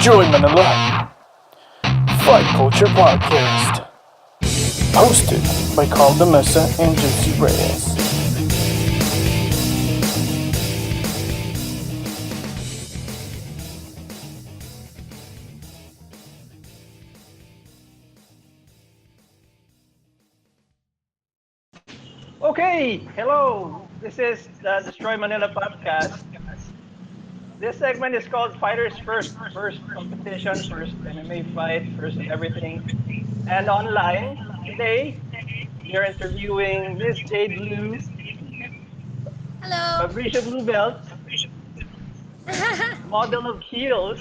DSTRY.MNL Fight Culture Podcast. Hosted by Carl Demessa and Jesse Reyes. Okay, hello. This is the Destroy Manila podcast. This segment is called Fighters First. First competition, first MMA fight, first of everything. And online, today, we are interviewing Miss Jade Lu, Hello. Fabricia Blue Belt, model of heels,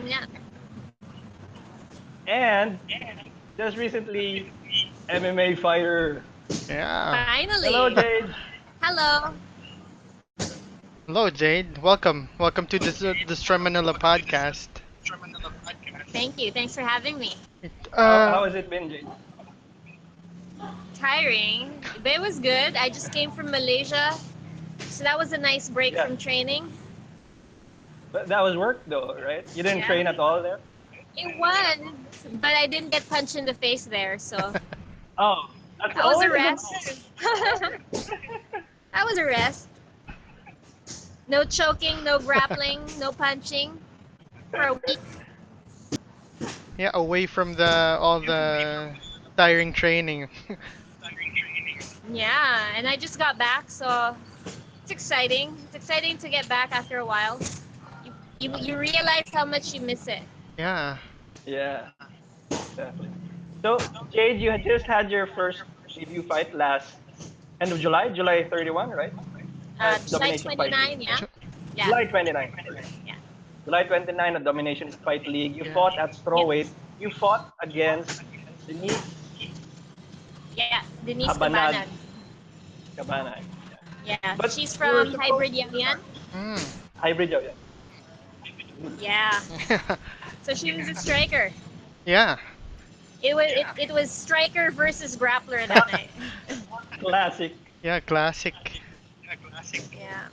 Yeah. and just recently, MMA fighter. Yeah. Hello, Finally. Jade. Hello. Hello, Jade. Welcome to this DSTRY.MNL podcast. Thank you. Thanks for having me. How Uh, has it been, Jade? Tiring, but it was good. I just came from Malaysia, so that was a nice break Yeah, from training. but that was work though, right? You didn't Yeah. train at all there? It was, but I didn't get punched in the face there, so Oh, that's that was a always a good rest. That was a rest. No choking, no grappling, no punching for a week. yeah, away from the all the tiring training. Yeah, and I just got back, so it's exciting. It's exciting to get back after a while. You realize how much you miss it. Yeah. Yeah, exactly. So, Jade, you had just had your first debut fight last end of July, July 31, right? At July Domination Fight League. 29, yeah? Ch- Yeah. July 29, sorry. Yeah. July 29 at Domination Fight League. You Yeah. fought at Yeah. strawweight. You fought against Denise Yeah. Denise Habanag Cabanag. Cabanag. Yeah. But She's you were from supposed Hybrid Yan. Mm. hybrid, yeah. Yeah. So she was a striker. Yeah. It was striker versus grappler that night. Classic. Yeah. Classic. Yeah.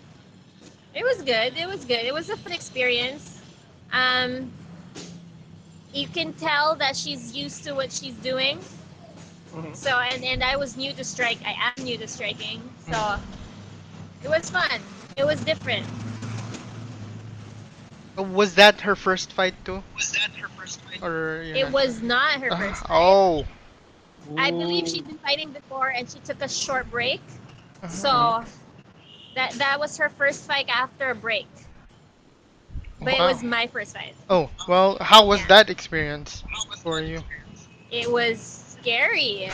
It was good. It was good. It was a fun experience. Um, you can tell that she's used to what she's doing. Mhm. So and I was new to strike. I am new to striking. So it was fun. It was different. Was that her first fight too? Or you're It not sure? was not her first fight. Oh. I believe Ooh. she'd been fighting before and she took a short break. Uh-huh. Mhm. So that was her first fight after a break. But it Wow. was my first fight. Oh, well, how was Yeah. that experience for you? It was scary.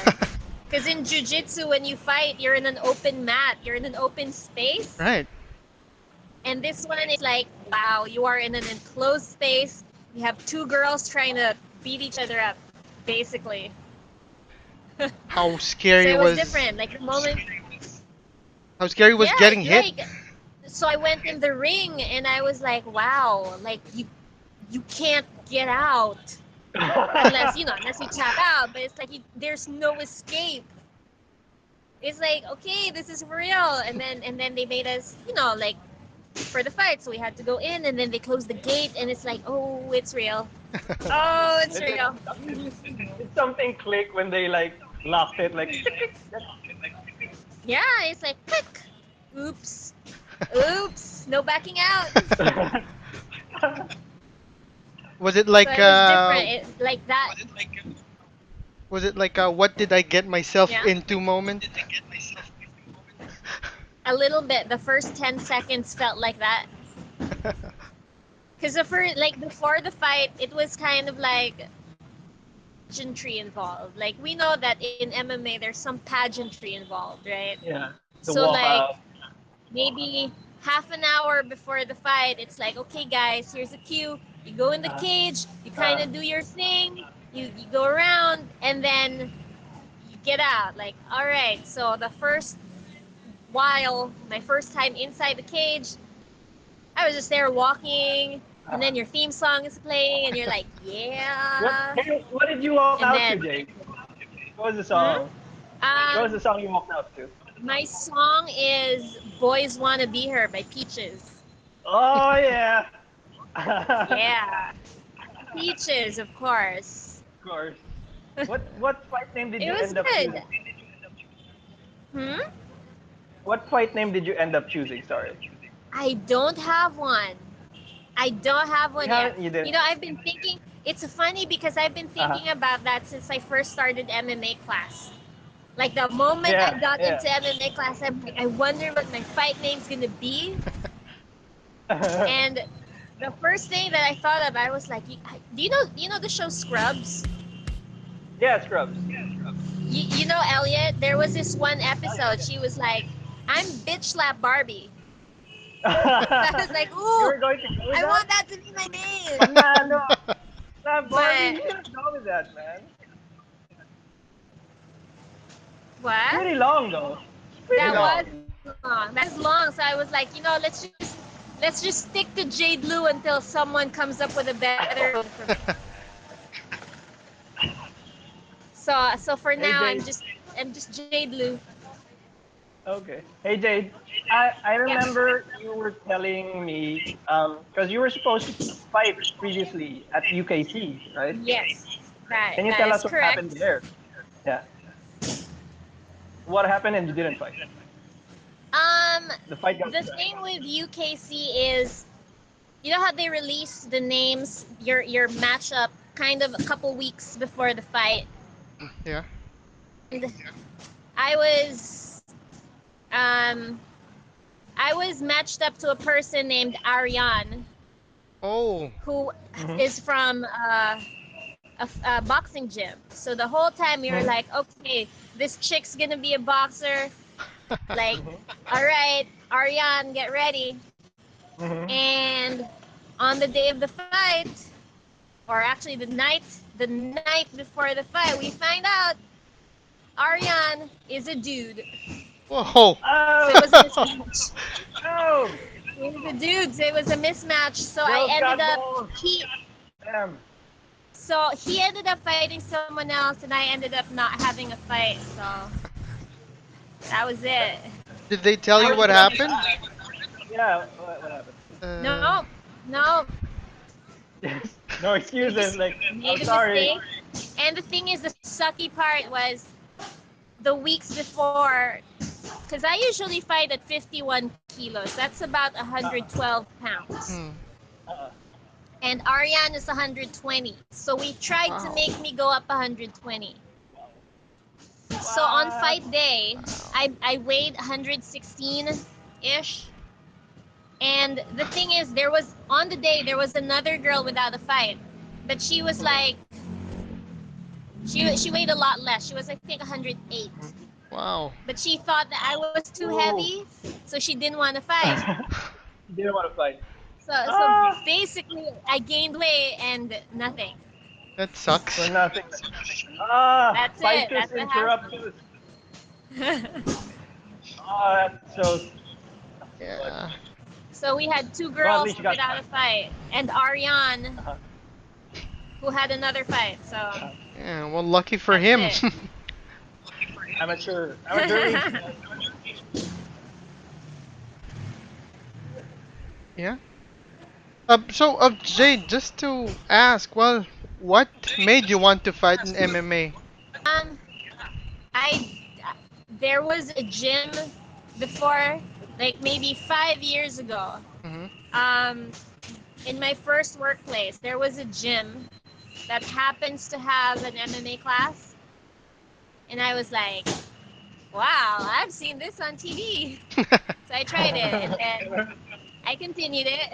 Because in jiu-jitsu, when you fight, you're in an open mat. You're in an open space. Right. And this one is like, wow, you are in an enclosed space. You have two girls trying to beat each other up, basically. How So scary it was was different. Like the moment, how scary was yeah, getting hit? like so I went in the ring and I was like, wow, like you can't get out unless unless you tap out. But it's like there's no escape. It's like, okay, this is for real. And then they made us, like for the fight, so we had to go in, and then they closed the gate, and it's like, oh, it's real. Oh, it's Did, real. did something click when they like locked it? Like, Yeah, it's like, click. Oops. Oops. No backing out. Was it So like it was different. Like that. what did I get myself Yeah. into moment? A little bit. The first 10 seconds felt like that. Because like before the fight, it was kind of like pageantry involved. Like we know that in MMA there's some pageantry involved, right? yeah, the So like walkout. maybe half an hour before the fight, it's like, okay guys, here's a cue. You go in the Uh, cage, you kind uh, of do your thing, you go around, and then you get out. Like, all right, so the first while, my first time inside the cage, I was just there walking, and uh. then your theme song is playing, and you're like, What? yeah. Hey, what did you walk And out to, then, Jake? What was the hmm? song? What was the song you walked out to? My song is Boys Wanna Be Her by Peaches. Oh yeah, Yeah. Peaches, of course. Of course. What fight name did It you was end up good. choosing? Hmm? What fight name did you end up choosing? Sorry. I don't have one. I don't have You one yet. haven't. You didn't. I've been thinking, it's funny because I've been Uh-huh. thinking about that since I first started MMA class. Like the moment I Yeah. got Yeah. into MMA class, I'm like, I wonder what my fight name's gonna be. And the first thing that I thought of, I was like, do you know the show Scrubs? Yeah, Scrubs. You know Elliot? There was this one Oh, yeah, episode. She was like, "I'm bitch slap Barbie." So I yeah. was like, You "Ooh, were going to go with I that? want that to be my name." Nah, no. Nah, Barbie, But you should go with that, man. It's what? pretty long though. It's pretty That long. was long. That was long. So I was like, let's just stick to Jade Lu until someone comes up with a better one for me. So for Hey now, Jade. I'm just Jade Lu. Okay. Hey Jade. I Yeah. remember you were telling me because you were supposed to fight previously at UKC, right? Yes. That Can you that tell is us what happened correct. there? Yeah. What happened and you didn't fight? Um, The fight got the thing with UKC is, you know how they release the names, your matchup, kind of a couple weeks before the fight. Yeah. And I was, um, I was matched up to a person named Ariane, Oh. who hmm is from a boxing gym. So the whole time we were hmm like, okay, this chick's gonna be a boxer. Like, hmm all right, Ariane, get ready. hmm And on the day of the fight, or actually the night before the fight, we find out Ariane is a dude. Whoa. So it Oh, was a mismatch. oh, It was a dude, so it was a mismatch. So I girls ended got up balls. he Damn. so he ended up fighting someone else, and I ended up not having a fight. So that was it. Did they tell you what Unfortunately, happened? yeah. What happened? Uh, No, no, Yes. No we excuses. just Like, I'm made a sorry. mistake. And the thing is, the sucky part was the weeks before, because I usually fight at 51 kilos. That's about Uh, 112 pounds. hmm. uh, And Ariane is 120. So we tried to Wow. make me go up 120. So on what? fight day, Wow. I weighed 116 ish. And the thing is, on the day, there was another girl without a fight. But she was Mhm. like, she weighed a lot less. She was, I think, 108. Wow. But she thought that I was too Ooh. heavy, so she didn't want to fight. You didn't want to fight. So Ah, basically, I gained weight and nothing. That for sucks. nothing. Ah, That's it. fighters That's what interruptus. happened. Oh, that shows. But, Yeah. So we had two well, at girls least you got. without a fight, and Ariane, Uh-huh. who had another fight. So Uh-huh. Yeah. Well, lucky for that's him. it. Amateur leagues, man. Yeah. So, Jade, just to ask, well, what made you want to fight in MMA? um, I there was a gym before, like maybe 5 years ago. Mm-hmm. Um, in my first workplace, there was a gym that happens to have an MMA class, and I was like, wow, I've seen this on TV. So I tried it, and then I continued it.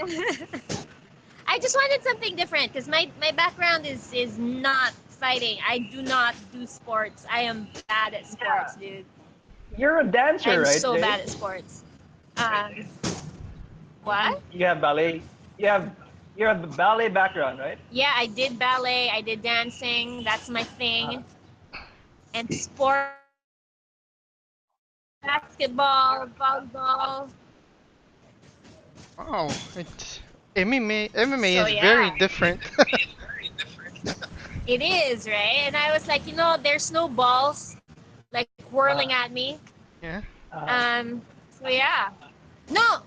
I just wanted something different because my background is not fighting. I do not do sports. I am bad at sports, Yeah, dude. you're a dancer, I'm right, so Jade? bad at sports. Um, what? You have ballet. You have you have a ballet background, right? Yeah, I did ballet. I did dancing. That's my Uh, thing. And sports, basketball, volleyball. Wow. MMA So is very yeah, different. it is, right? And I was like, there's no balls like whirling uh, at me. Yeah. Um, so yeah. No,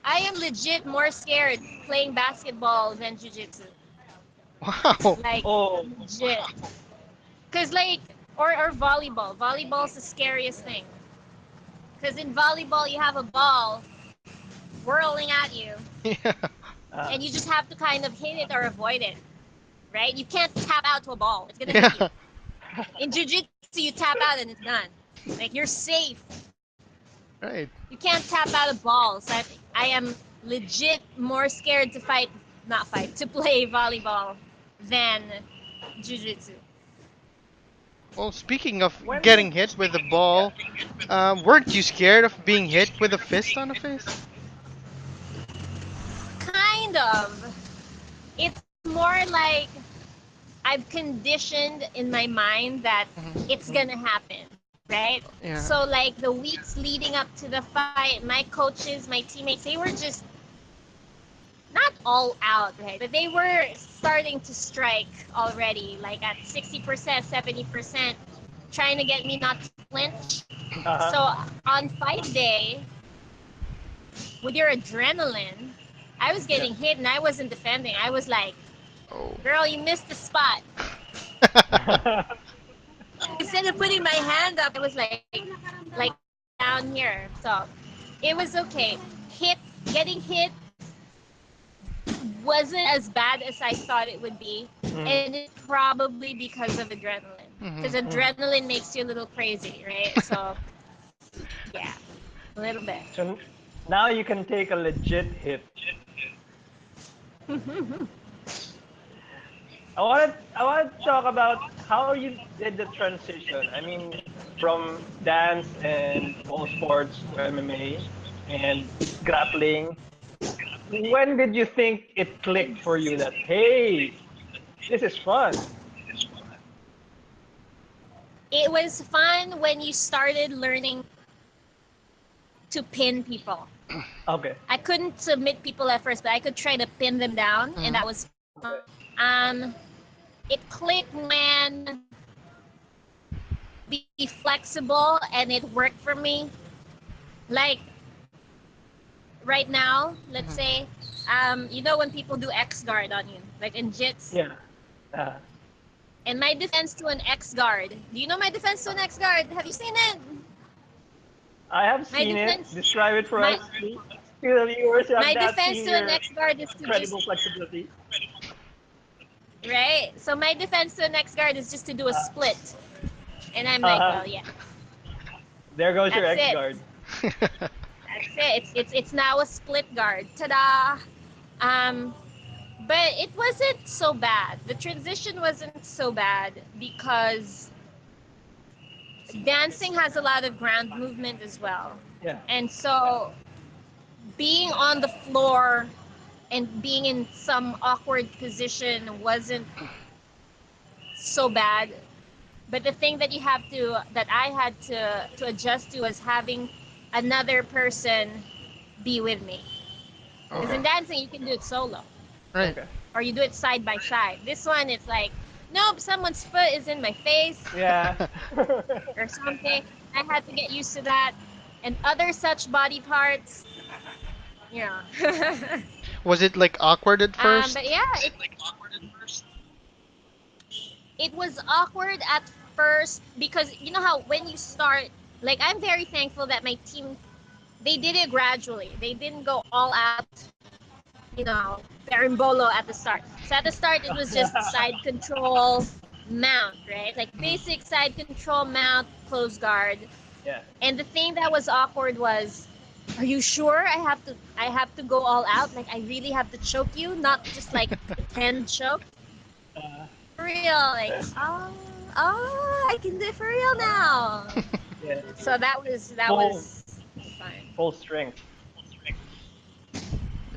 I am legit more scared playing basketball than jujitsu. Wow. Like Oh, legit. Cause like or volleyball. Volleyball's the scariest thing. Cause in volleyball you have a ball whirling at you, Yeah. uh, and you just have to kind of hit it or avoid it, right? You can't tap out to a ball; it's gonna hit you. Yeah. In jiu-jitsu, you tap out and it's done. Like you're safe. Right. You can't tap out a ball. So I am legit more scared to fight, not fight, to play volleyball than jiu-jitsu. Well, speaking of when did? getting hit with a Yeah. ball, weren't you scared of being hit with a fist on the face? Kind of. It's more like I've conditioned in my mind that Hmm. it's gonna happen, right? Yeah. So like the weeks leading up to the fight, my coaches, my teammates, they were just not all out, right? But they were starting to strike already, like at 60%, 70%, trying to get me not to flinch. Uh-huh. So on fight day, with your adrenaline, I was Yeah. getting hit and I wasn't defending. I was like, Oh. girl, you missed the spot. Instead of putting my hand up, I was like down here. So it was okay. Hit, getting hit wasn't as bad as I thought it would be, Mm, and it's probably because of adrenaline. Because Hmm. mm. adrenaline makes you a little crazy, right? So yeah, a little bit. So now you can take a legit hit. I want to talk about how you did the transition. I mean, from dance and ball sports to MMA and grappling. When did you think it clicked for you that hey, this is fun? It was fun when you started learning to pin people. Okay. I couldn't submit people at first, but I could try to pin them down, and Hmm. that was fun. Okay. It clicked when be flexible and it worked for me. Like right now, let's Hmm. say, you know when people do X guard on you, like in jits, Yeah. Uh, and my defense to an X guard. Do you know my defense to an X guard? Have you seen it? I have My seen it. defense, Describe it for my us, please. To the viewers who have my not defense seen to an your X guard is to just incredible flexibility. right. So my defense to an X guard is just to do a Uh, split, and I'm like, uh-huh. well, yeah, There goes your that's X it. guard. That's it. It's now a split guard. Ta-da! Um, but it wasn't so bad. The transition wasn't so bad because dancing has a lot of ground movement as well. Yeah. And so being on the floor and being in some awkward position wasn't so bad. But the thing that I had to adjust to was having another person be with me. Because Okay. in Oh. dancing, you can do it solo Right. Okay. or you do it side by side. This one, it's like, nope, someone's foot is in my face Yeah. or something. I had to get used to that. And other such body parts, yeah. Was it like awkward at But first? yeah, it was awkward at first because you know how when you start, like I'm very thankful that my team they did it gradually. They didn't go all out, you know, berimbolo at the start. So at the start it was just side control, mount, right? Like Hmm. basic side control, mount, close guard. Yeah. And the thing that was awkward was, are you sure I have to go all out? Like I really have to choke you, not just like pretend choke. Uh, For real, like I can do it for real now. yeah. So that Full was fun. full strength.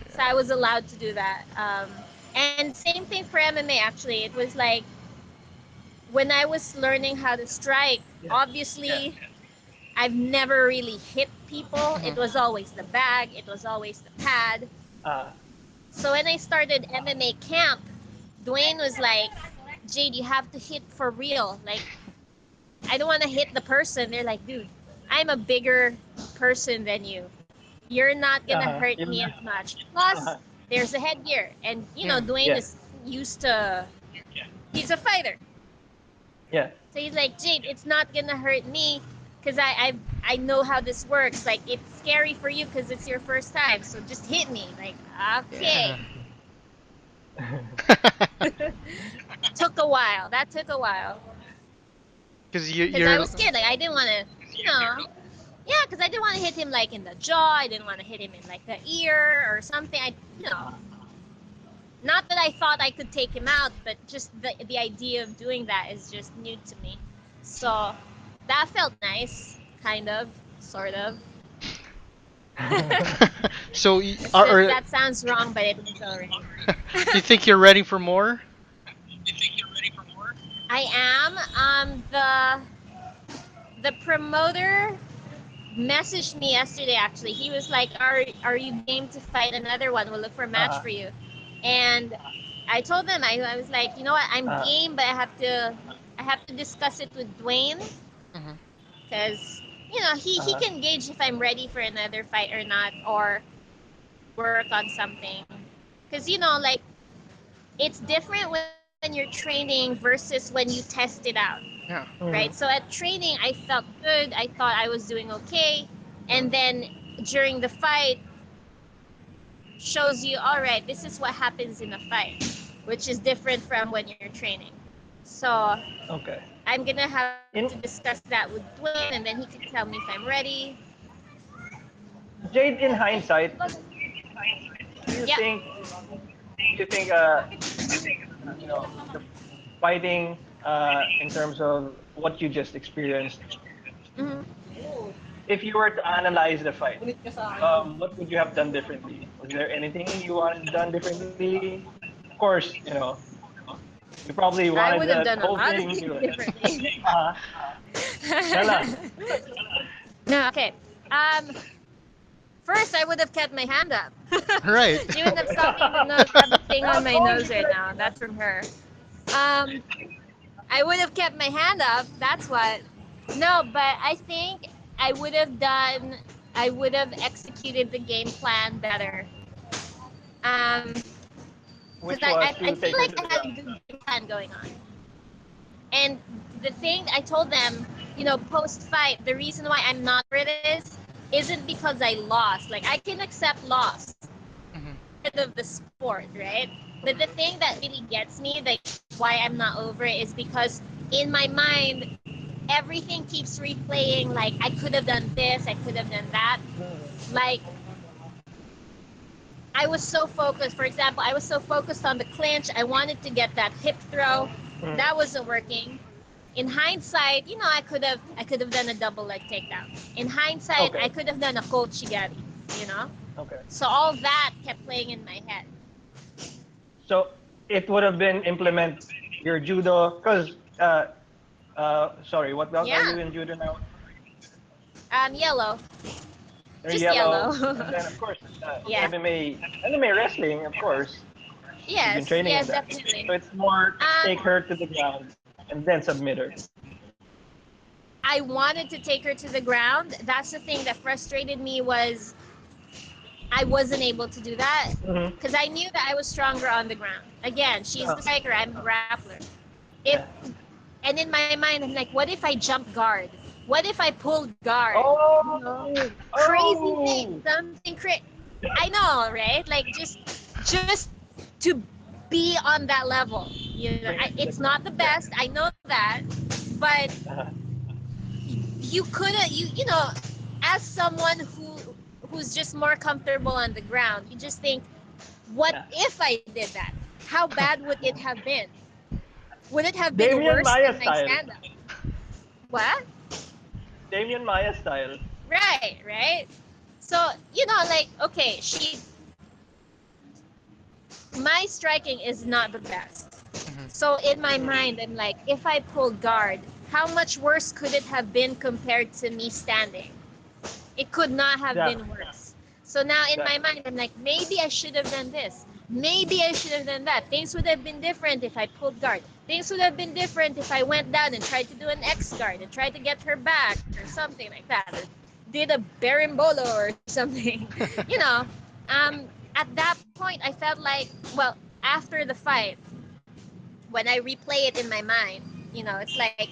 So I was allowed to do that. And same thing for MMA actually. It was like when I was learning how to strike, Yeah. Yeah. obviously I've never really hit people. It Hmm. was always the bag, it was always the pad. Uh, So when I started MMA camp, Dwayne was like, Jade, you have to hit for real. Like, I don't want to hit the person. They're like, dude, I'm a bigger person than you. You're not gonna Uh-huh. hurt me as much. Plus, Uh-huh. there's a headgear, and Mm. Dwayne Yeah. is used to. He's a fighter, Yeah. so he's like, Jade, it's not gonna hurt me, cause I know how this works. Like it's scary for you, cause it's your first time. So just hit me. Like okay. Yeah. Took a while. That took a while, Because cause I you're was scared. Like I didn't want to, you know. Yeah, because I didn't want to hit him like in the jaw. I didn't want to hit him in like the ear or something. Not that I thought I could take him out, but just the idea of doing that is just new to me. So that felt nice, kind of, sort of. so That sounds wrong, but it was already. you think you're ready for more? I am. The promoter messaged me yesterday. Actually, he was like, "Are you game to fight another one? We'll look for a match Uh-huh. for you." And I told them I was like, you know what, I'm Uh-huh. game, but I have to discuss it with Dwayne Hmm. because he Uh-huh. can gauge if I'm ready for another fight or not, or work on something. Because like it's different when you're training versus when you test it out, Yeah. right? So Mhm. at training, I felt good. I thought I was doing okay, and Mhm. then during the fight, shows you, all right, this is what happens in a fight, which is different from when you're training. So Okay. I'm gonna have to In discuss that with Dwayne, and then he can tell me if I'm ready. Jade, in hindsight, do you Yeah. think do you think the fighting in terms of what you just experienced, Hmm. if you were to analyze the fight, what would you have done differently? Was there anything you wanted done differently? Of course, you probably I wanted would have the done a whole lot of thing things to differently. tell us. No, okay. Um, First, I would have kept my hand up. Right. She wouldn't have stopped me with nose. I have a thing on my nose right now. That's from her. Um, I would have kept my hand up. That's what. No, but I think I would have done. I would have executed the game plan better. Um, because Which was I to feel take her like to I the had a ground. good game plan going on. And the thing I told them, post fight, the reason why I'm not over it isn't because I lost. Like I can accept loss. Hmm. Part of the sport, right? But the thing that really gets me, like why I'm not over it, is because in my mind, everything keeps replaying. Like I could have done this, I could have done that. Mm. Like I was so focused. For example, I was so focused on the clinch. I wanted to get that hip throw. Mm. That wasn't working. In hindsight, I could have done a double leg takedown. In hindsight, I Okay. could have done a cold shigari, you know? Okay. So all that kept playing in my head. So it would have been implement your judo because sorry, what belt are Yeah. you in judo now? Yellow. You're Just yellow, yellow. and then of course Yeah. MMA wrestling, of course. You've been Yes, training in yes, that, definitely. so it's more take Um, her to the ground and then submit her. I wanted to take her to the ground. That's the thing that frustrated me was I wasn't able to do that Mm-hmm. because I knew that I was stronger on the ground. Again, she's the striker, I'm a grappler. If Yeah. And in my mind, I'm like, what if I jump guard? What if I pull guard? Oh, Crazy thing, oh. something I know, right? Like just to be on that level. Bring her to the It's ground. not the Yeah. best. I know that, but Uh-huh. you could have as someone who's just more comfortable on the ground, you just think, what Yeah. if I did that? How bad would it have been? Would it have been Damien worse Maya than my style. stand up? What? Damien Maya style. Right, right. So, like, okay, my striking is not the best. Hmm. So in my Mm. mind, I'm like, if I pulled guard, how much worse could it have been compared to me standing? It could not have been Exactly. worse. So now in my Exactly. mind, I'm like, maybe I should have done this. Maybe I should have done that. Things would have been different if I pulled guard. Things would have been different if I went down and tried to do an X guard and tried to get her back or something like that. did a berimbolo or something. you know, at that point, I felt like, well, after the fight, when I replay it in my mind, it's like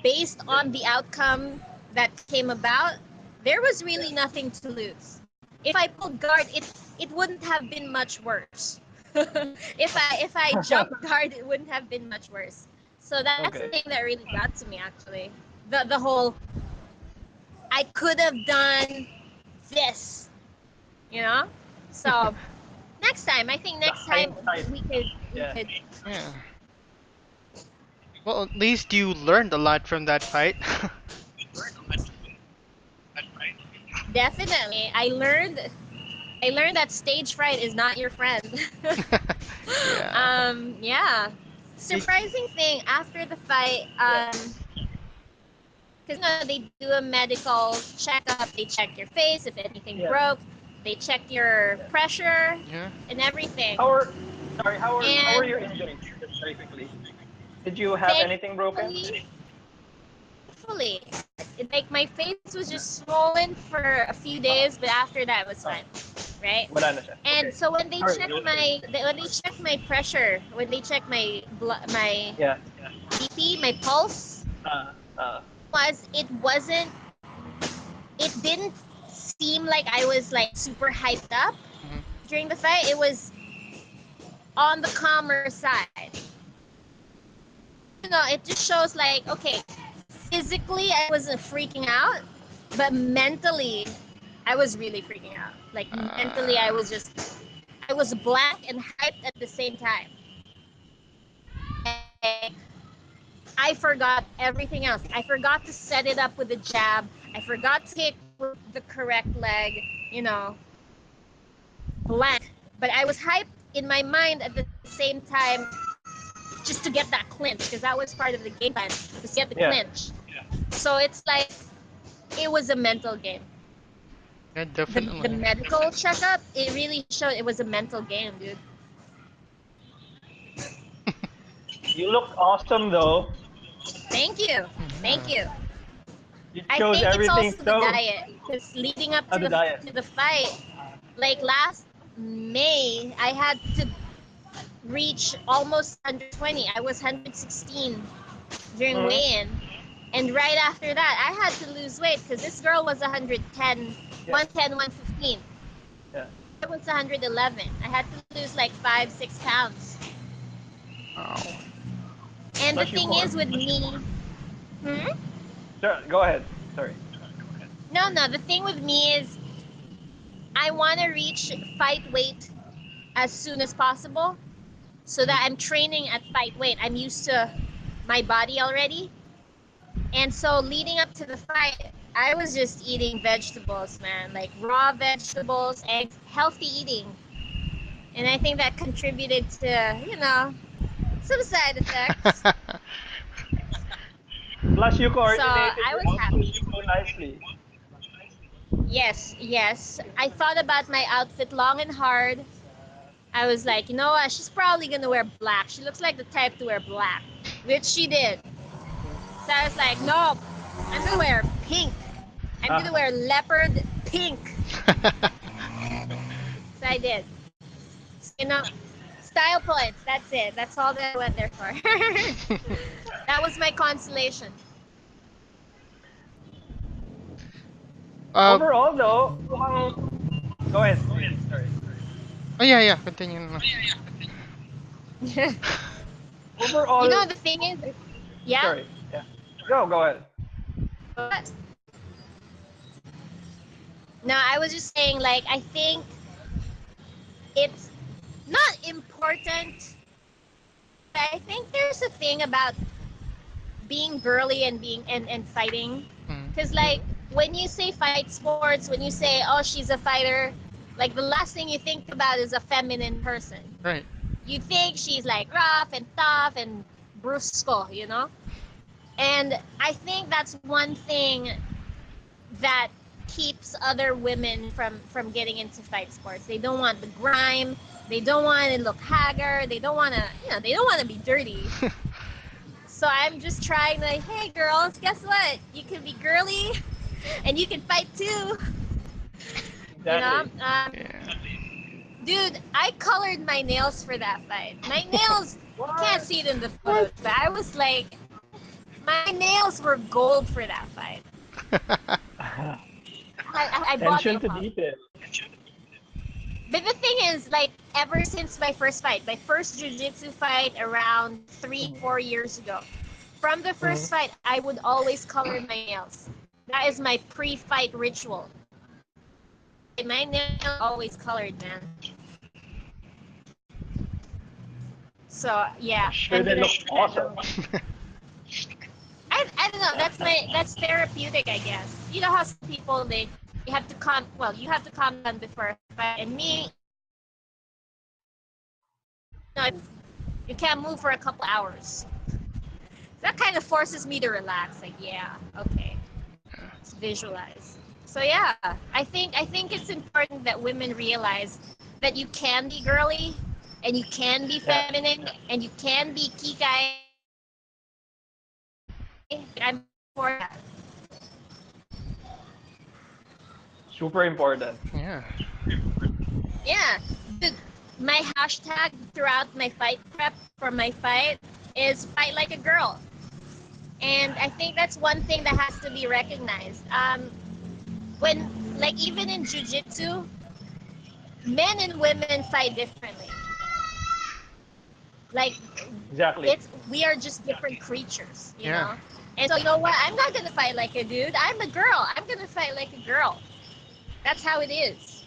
based on the outcome that came about, there was really nothing to lose. If I pulled guard, it wouldn't have been much worse. if I jumped guard, it wouldn't have been much worse. So that's the Okay. thing that really got to me actually. The whole I could have done this, you know? So next time, I think The next time hindsight. we Yeah. could Yeah. Well, at least you learned a lot from that fight. definitely. I learned that stage fright is not your friend. Yeah. Yeah. Y- Surprising thing after the fight, Yeah. because they do a medical checkup. They check your face if anything Yeah. broke. They check your pressure Yeah. and everything. How are sorry, how are And your injuries? Just very quickly. Did you have anything broken? thankfully, thankfully, like my face was just swollen for a few days, but after that it was Oh, fine, right? wala na siya. And Okay. so when they Sorry. check my pressure, when they check my Yeah. BP, my pulse, it wasn't it didn't seem like I was like super hyped up Mhm. during the fight. It was on the calmer side. It just shows like, okay, physically I wasn't freaking out, but mentally I was really freaking out. Like mentally Ah. I was blank and hyped at the same time. Like I forgot everything else. I forgot to set it up with a jab. I forgot to hit with the correct leg, you know, blank. But I was hyped in my mind at the same time just to get that clinch because that was part of the game plan, was to get the Yeah. clinch. So it's like it was a mental game. Yeah, The definitely. medical checkup, it really showed it was a mental game, dude. You looked awesome though. Thank you. Thank Yeah. you. You I chose think it's everything also the so. diet because leading up Oh, the diet. to the fight, like last May, I had to reach almost 120. I was 116 during Mm-hmm. weigh-in, and right after that, I had to lose weight because this girl was 110, Yeah. 115. Yeah. I was 111. I had to lose like 5, 6 pounds. Wow. And the Plus you thing is carb. with me, hmm? Sure. Go ahead. Sorry. No. The thing with me is I want to reach fight weight as soon as possible so that I'm training at fight weight. I'm used to my body already. And so leading up to the fight, I was just eating vegetables, man, like raw vegetables, eggs, healthy eating. And I think that contributed to, some side effects. Plus you So coordinated I your was outfit happy. so nicely. Yes, yes. I thought about my outfit long and hard. I was like, you know what? She's probably gonna wear black. She looks like the type to wear black, which she did. So I was like, no, I'm gonna wear pink. I'm gonna Ah. wear leopard pink. So I did. So, style points. That's it. That's all that I went there for. That was my consolation. uh, Overall though, mukhang... Go ahead, please. Sorry. oh yeah, yeah. Continue. Na. Overall, The thing is, yeah. sorry. Yeah. Go ahead. What? No, I was just saying, like, I think it's not important. But I think there's a thing about being girly and and fighting. Mm, Because, like, Mm-hmm. when you say fight sports, when you say, oh, she's a fighter, like, the last thing you think about is a feminine person. right. You think she's, like, rough and tough and brusco, And I think that's one thing that keeps other women from getting into fight sports. They don't want the grime. They don't want to look haggard. They don't want to, they don't want to be dirty. So I'm just trying to, hey girls, guess what? You can be girly and you can fight too. You know, Exactly. Yeah. dude, I colored my nails for that fight. My nails, you can't What? see it in the What? photos, but I was like, my nails were gold for that fight. I bought Attention nail to polish. detail. But the thing is, like, ever since my first fight, my first jiu-jitsu fight around three, Mhm. 4 years ago, from the first Mhm. fight, I would always color my nails. That is my pre-fight ritual. My nails are always colored, man. So yeah, I'm sure I'm they gonna look do that awesome. now. I don't know. That's therapeutic, I guess. You know how some people they have to calm. Well, you have to calm down before a fight, and me, you can't move for a couple hours. That kind of forces me to relax. Like, yeah, okay, let's visualize. So yeah, I think it's important that women realize that you can be girly, and you can be Yeah. feminine, and you can be kikai. I'm for that. Super important. Yeah. Yeah, dude, my hashtag throughout my fight prep for my fight is fight like a girl. And I think that's one thing that has to be recognized. When, like, even in jujitsu, men and women fight differently. Like, Exactly. we are just different creatures, you Yeah. know? And so, you know what? I'm not gonna fight like a dude. I'm a girl. I'm gonna fight like a girl. That's how it is.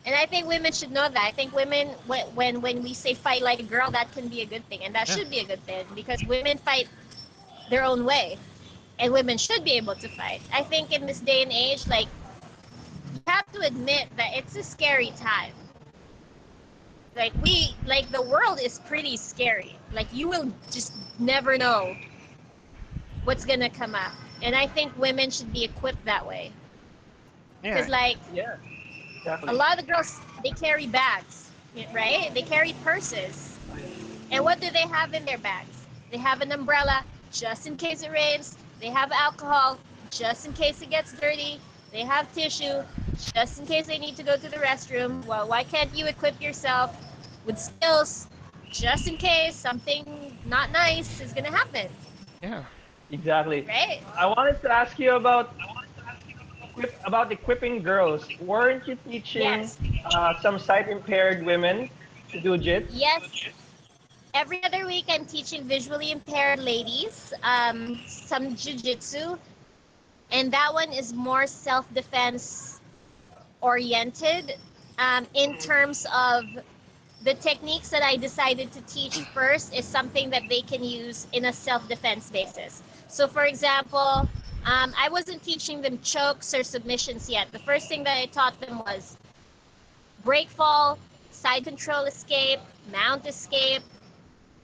And I think women should know that. I think women, when we say fight like a girl, that can be a good thing, and that Yeah. should be a good thing because women fight their own way, and women should be able to fight. I think in this day and age, like, you have to admit that it's a scary time. Like the world is pretty scary. Like, you will just never know what's gonna come up, and I think women should be equipped that way. Because, Yeah. like, Yeah. a Exactly. lot of girls, they carry bags, right? They carry purses. And what do they have in their bags? They have an umbrella just in case it rains. They have alcohol just in case it gets dirty. They have tissue just in case they need to go to the restroom. Well, why can't you equip yourself with skills just in case something not nice is going to happen, Yeah. Exactly. right? I wanted to ask you about equipping girls. Weren't you teaching Yes. some sight impaired women to do jits? Yes. Every other week, I'm teaching visually impaired ladies some jujitsu, and that one is more self-defense oriented in terms of the techniques that I decided to teach first is something that they can use in a self-defense basis. So, for example, I wasn't teaching them chokes or submissions yet. The first thing that I taught them was break fall, side control escape, mount escape,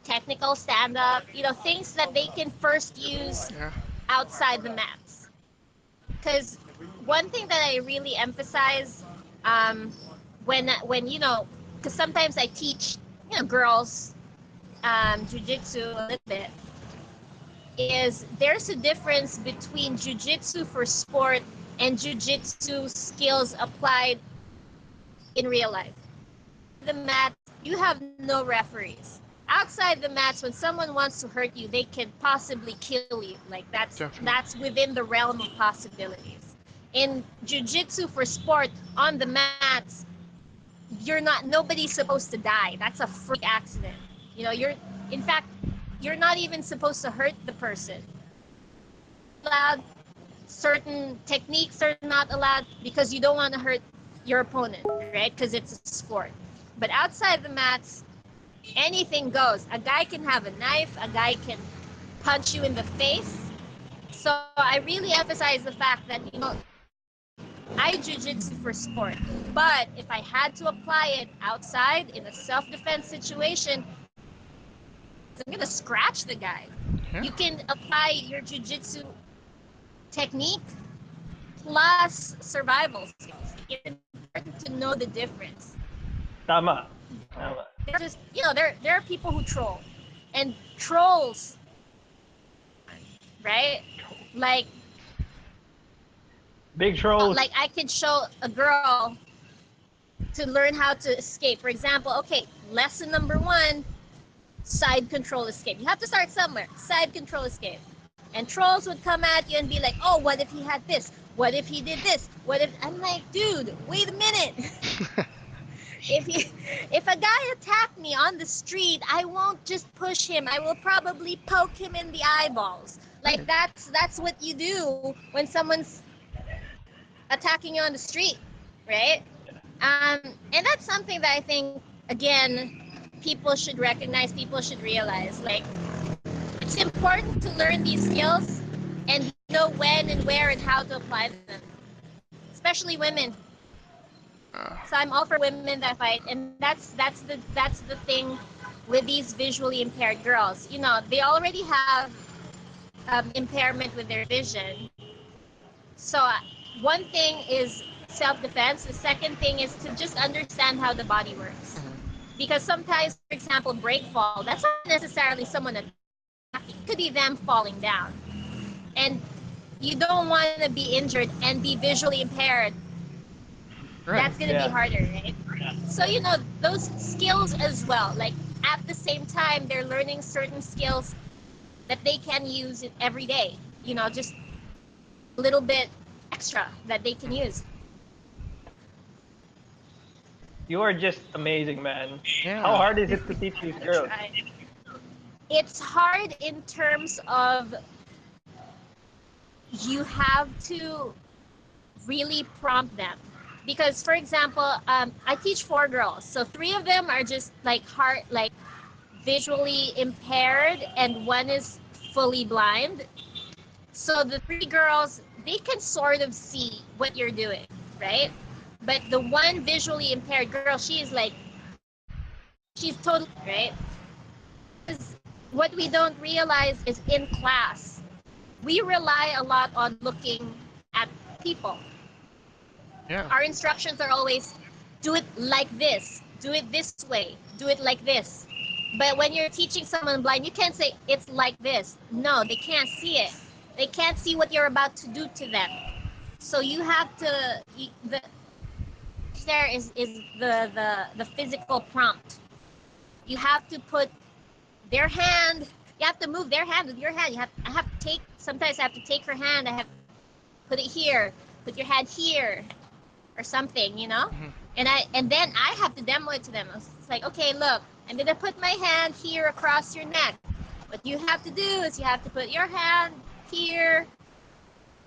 technical stand up, things that they can first use Yeah. outside the mats. Because one thing that I really emphasize um, when because sometimes I teach girls jujitsu a little bit, is there's a difference between jujitsu for sport and jujitsu skills applied in real life. The mat, you have no referees. Outside the mats, when someone wants to hurt you, they can possibly kill you. Like, that's Definitely. within the realm of possibilities. In jiu-jitsu for sport, on the mats, nobody's supposed to die. That's a freak accident. In fact, you're not even supposed to hurt the person. Allowed, certain techniques are not allowed because you don't want to hurt your opponent, right? Because it's a sport. But outside the mats, anything goes. A guy can have a knife, a guy can punch you in the face. So I really emphasize the fact that, I jiu-jitsu for sport. But if I had to apply it outside in a self-defense situation, I'm going to scratch the guy. Yeah. You can apply your jiu-jitsu technique plus survival skills. It's important to know the difference. Tama. Tama. They're just, there are people who troll. And trolls, right? Like Big throws. I could show a girl to learn how to escape. For example, okay, lesson number one, side control escape. You have to start somewhere. Side control escape. And trolls would come at you and be like, oh, what if he had this? What if he did this? What if I'm like, dude, wait a minute. if you if a guy attacked me on the street, I won't just push him. I will probably poke him in the eyeballs. Like that's what you do when someone's attacking you on the street, right? And that's something that I think, again, people should recognize, people should realize. Like, it's important to learn these skills and know when and where and how to apply them, especially women. So I'm all for women that fight, and that's the thing with these visually impaired girls. You know, they already have impairment with their vision. So one thing is self-defense. The second thing is to just understand how the body works. Because sometimes, for example, break fall, that's not necessarily someone attacking. It could be them falling down. And you don't want to be injured and be visually impaired. That's going to be harder, right? So, you know, those skills as well. Like, at the same time, they're learning certain skills that they can use every day. You know, just a little bit extra that they can use. You are just amazing, man. Yeah. How hard is it to teach these girls? It's hard in terms of you have to really prompt them. Because, for example, I teach 4 girls. So 3 of them are just like visually impaired, and 1 is fully blind. So the 3 girls, they can sort of see what you're doing, right? But the 1 visually impaired girl, she's totally, right? Because what we don't realize is in class, we rely a lot on looking at people. Yeah. Our instructions are always, do it like this, do it this way, do it like this. But when you're teaching someone blind, you can't say it's like this. No, they can't see it. They can't see what you're about to do to them. So you have to, there is the physical prompt. You have to put their hand, you have to move their hand with your hand. Sometimes I have to take her hand, I have to put it here, put your hand here, or something, you know? And then I have to demo it to them. It's like, okay, look, I'm gonna put my hand here across your neck. What you have to do is you have to put your hand here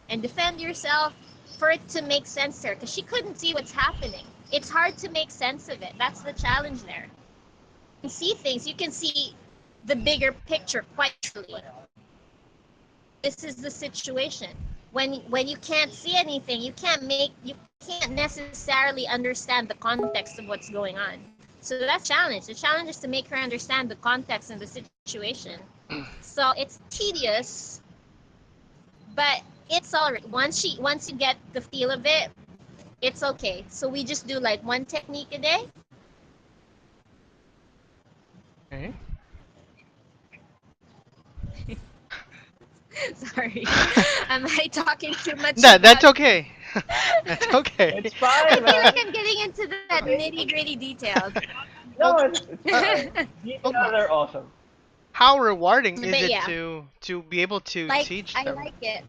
and defend yourself for it to make sense to her, because she couldn't see what's happening. It's hard to make sense of it. That's the challenge there. You can see things, you can see the bigger picture quite clearly. This is the situation. When you can't see anything, you can't necessarily understand the context of what's going on. So that's the challenge. The challenge is to make her understand the context and the situation. So it's tedious, but it's all right. Once you get the feel of it, it's okay. So we just do like 1 technique a day. Okay. Sorry, am I talking too much? That's okay. That's okay. It's I fine, feel like man. I'm getting into that nitty-gritty details. No, it's fine. Details are awesome. How rewarding is But it yeah. to be able to Like, teach I them? like it.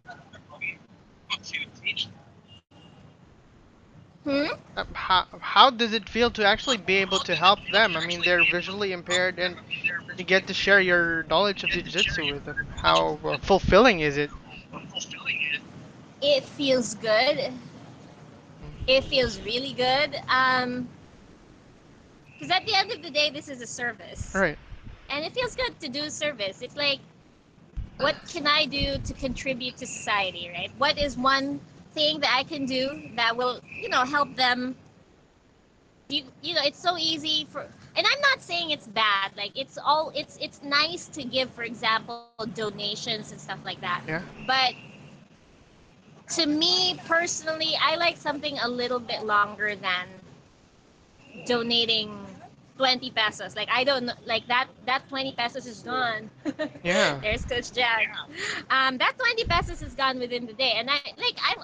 How does it feel to actually be able to help them? I mean, they're visually impaired, and you get to share your knowledge of jiu-jitsu with them. How fulfilling is it? It feels good. It feels really good. Because at the end of the day, this is a service. Right. And it feels good to do service. It's like, what can I do to contribute to society, right? What is one thing that I can do that will, help them? It's so easy and I'm not saying it's bad. Like, it's nice to give, for example, donations and stuff like that. Yeah. But to me personally, I like something a little bit longer than donating 20 pesos. Like I don't know, like that 20 pesos is gone. Yeah. There's Coach Jack. That 20 pesos is gone within the day, and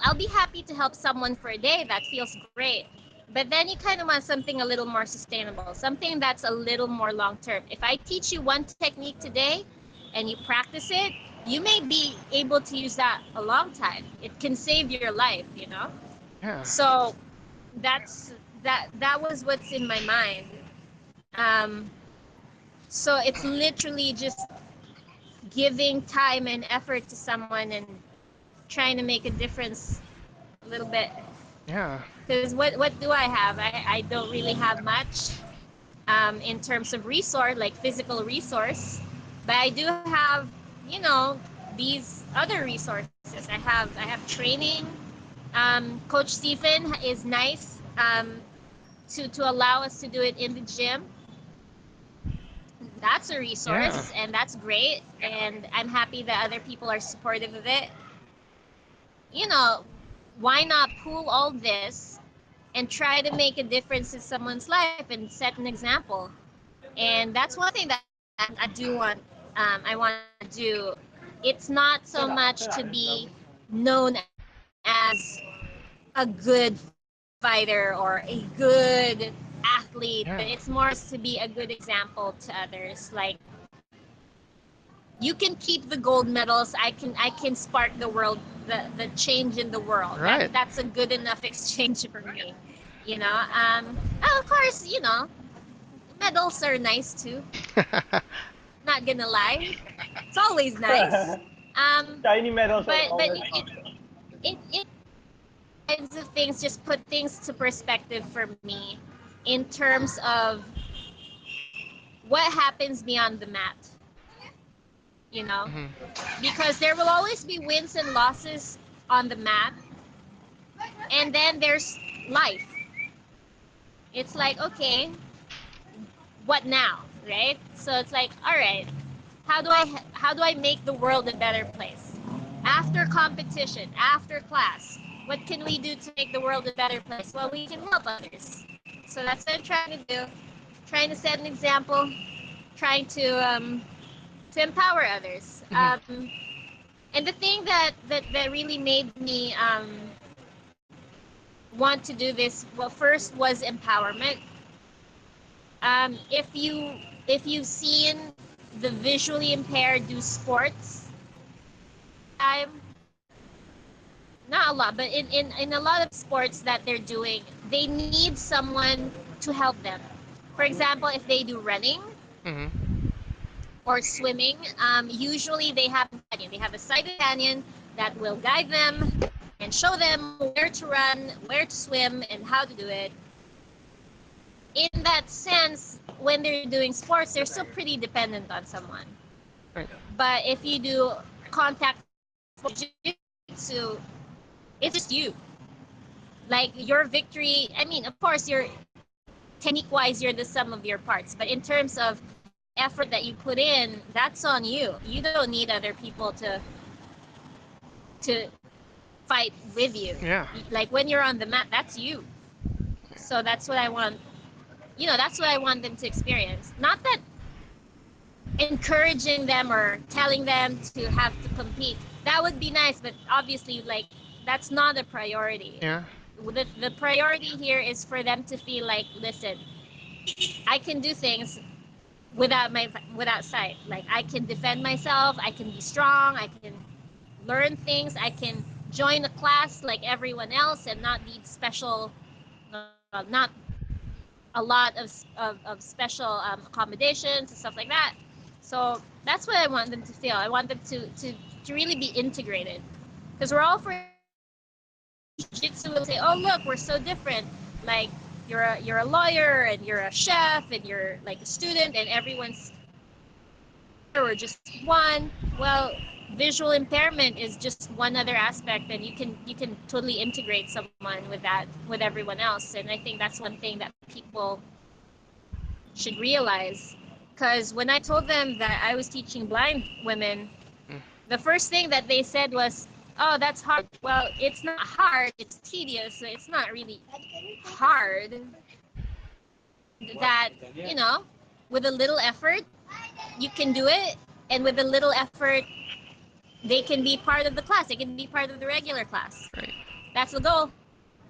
I'll be happy to help someone for a day. That feels great. But then you kind of want something a little more sustainable, something that's a little more long term. If I teach you one technique today and you practice it, you may be able to use that a long time. It can save your life, you know? Yeah. So that's that was what's in my mind. Um, so it's literally just giving time and effort to someone and trying to make a difference a little bit. Yeah. Because what do I have? I don't really have much in terms of resource, like physical resource, but I do have, you know, these other resources. I have training. Coach Stephen is nice to allow us to do it in the gym. That's a Yeah. resource, and that's great. And I'm happy that other people are supportive of it. You know, why not pool all this and try to make a difference in someone's life and set an example? And that's one thing that I do want. I want to do. It's not so much to be known as a good fighter or a good athlete, but it's more Yeah. to be a good example to others. Like you can keep the gold medals. I can spark the world, the change in the world. Right. That's a good enough exchange for me. You know. Of course, you know, medals are nice too. Not gonna lie, it's always nice. Shiny medals are But always awesome. it kinds of things just put things to perspective for me in terms of what happens beyond the mat. You know, Hmm. because there will always be wins and losses on the mat, and then there's life. It's like, okay, what now, right? So it's like, all right, how do I make the world a better place? After competition, after class, what can we do to make the world a better place? Well, we can help others. So that's what I'm trying to do. Trying to set an example, trying to empower others. Hmm. And the thing that really made me want to do this, well, first was empowerment. If you've seen the visually impaired do sports, I'm not a lot, but in a lot of sports that they're doing, they need someone to help them. For example, if they do running Hmm. or swimming, usually they have a companion. They have a sighted companion that will guide them and show them where to run, where to swim, and how to do it. In that sense, when they're doing sports, they're still pretty dependent on someone. Right. But if you do contact jiu-jitsu, it's just you. Like your victory, I mean, of course, you're technique wise, you're the sum of your parts. But in terms of effort that you put in, that's on you. You don't need other people to fight with you. Yeah. Like when you're on the mat, that's you. So that's what I want. You know, that's what I want them to experience. Not that encouraging them or telling them to have to compete. That would be nice, but obviously, like, that's not a priority. Yeah. The priority here is for them to feel like, listen, I can do things without sight. Like I can defend myself, I can be strong, I can learn things, I can join a class like everyone else and not need special, not a lot of special accommodations and stuff like that. So that's what I want them to feel. I want them to really be integrated because we're all for jiu-jitsu will say, oh look, we're so different. Like you're a lawyer and you're a chef and you're like a student and everyone's or just one. Well, visual impairment is just one other aspect, and you can totally integrate someone with that with everyone else. And I think that's one thing that people should realize. Because when I told them that I was teaching blind women, Mm. the first thing that they said was, "Oh, that's hard." Well, it's not hard. It's tedious. So it's not really hard. that, with a little effort, you can do it. And with a little effort, they can be part of the class. They can be part of the regular class. Right. That's the goal.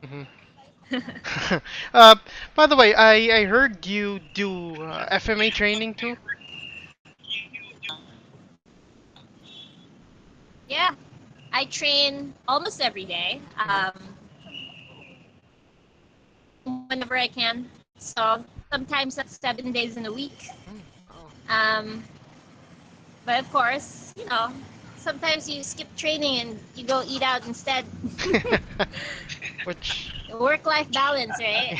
Hmm. uh, by the way, I heard you do FMA training too. Yeah, I train almost every day, Hmm. whenever I can. So sometimes that's 7 days in a week. Mm, oh. Um, but of course, sometimes you skip training and you go eat out instead. Which, Work-life balance, right?